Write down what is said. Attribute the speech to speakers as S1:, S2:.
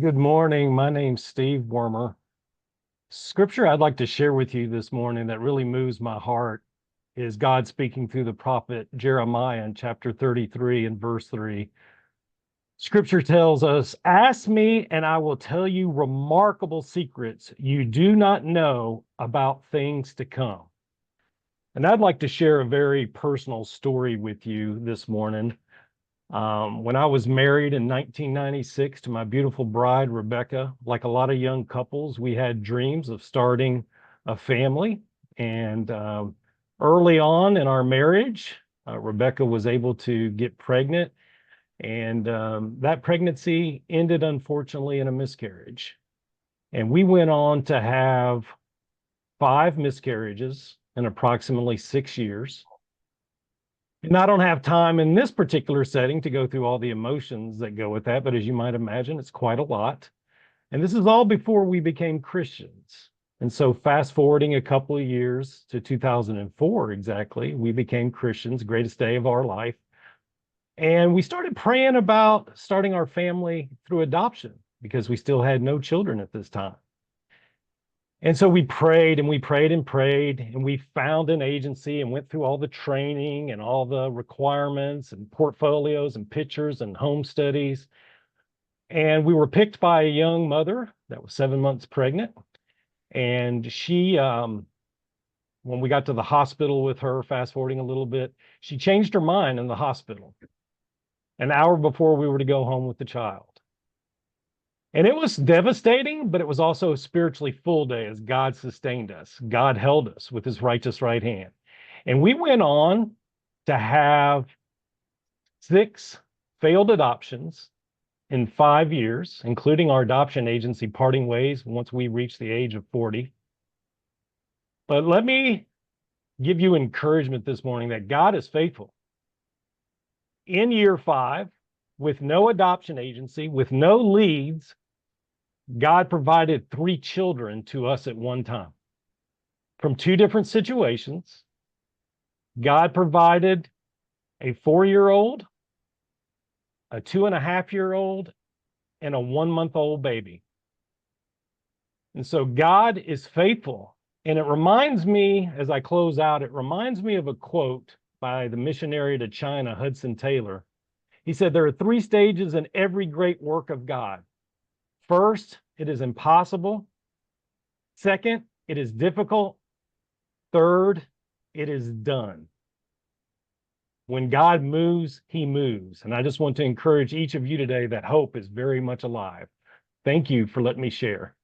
S1: Good morning. My name's Steve Wormer. Scripture I'd like to share with you this morning that really moves my heart is God speaking through the prophet Jeremiah in chapter 33 and verse 3. Scripture tells us, "Ask me, and I will tell you remarkable secrets you do not know about things to come." And I'd like to share a very personal story with you this morning. When I was married in 1996 to my beautiful bride, Rebecca, like a lot of young couples, we had dreams of starting a family. And early on in our marriage, Rebecca was able to get pregnant. And that pregnancy ended, unfortunately, in a miscarriage. And we went on to have 5 miscarriages in approximately 6 years. And I don't have time in this particular setting to go through all the emotions that go with that, but as you might imagine, it's quite a lot. And this is all before we became Christians. And so fast forwarding a couple of years to 2004 exactly, we became Christians, greatest day of our life. And we started praying about starting our family through adoption because we still had no children at this time. And so we prayed and we prayed and prayed, and we found an agency and went through all the training and all the requirements and portfolios and pictures and home studies. And we were picked by a young mother that was 7 months pregnant. And she, when we got to the hospital with her, fast forwarding a little bit, she changed her mind in the hospital an hour before we were to go home with the child. And it was devastating, but it was also a spiritually full day as God sustained us. God held us with his righteous right hand. And we went on to have 6 failed adoptions in 5 years, including our adoption agency parting ways once we reached the age of 40. But let me give you encouragement this morning that God is faithful. In year 5, with no adoption agency, with no leads, God provided 3 children to us at one time from 2 different situations. God provided a 4-year-old, a 2.5-year-old, and a 1-month-old baby. And so God is faithful. And it reminds me, as I close out, it reminds me of a quote by the missionary to China, Hudson Taylor. He said, "There are 3 stages in every great work of God. First, it is impossible. Second, it is difficult. Third, it is done." When God moves, he moves. And I just want to encourage each of you today that hope is very much alive. Thank you for letting me share.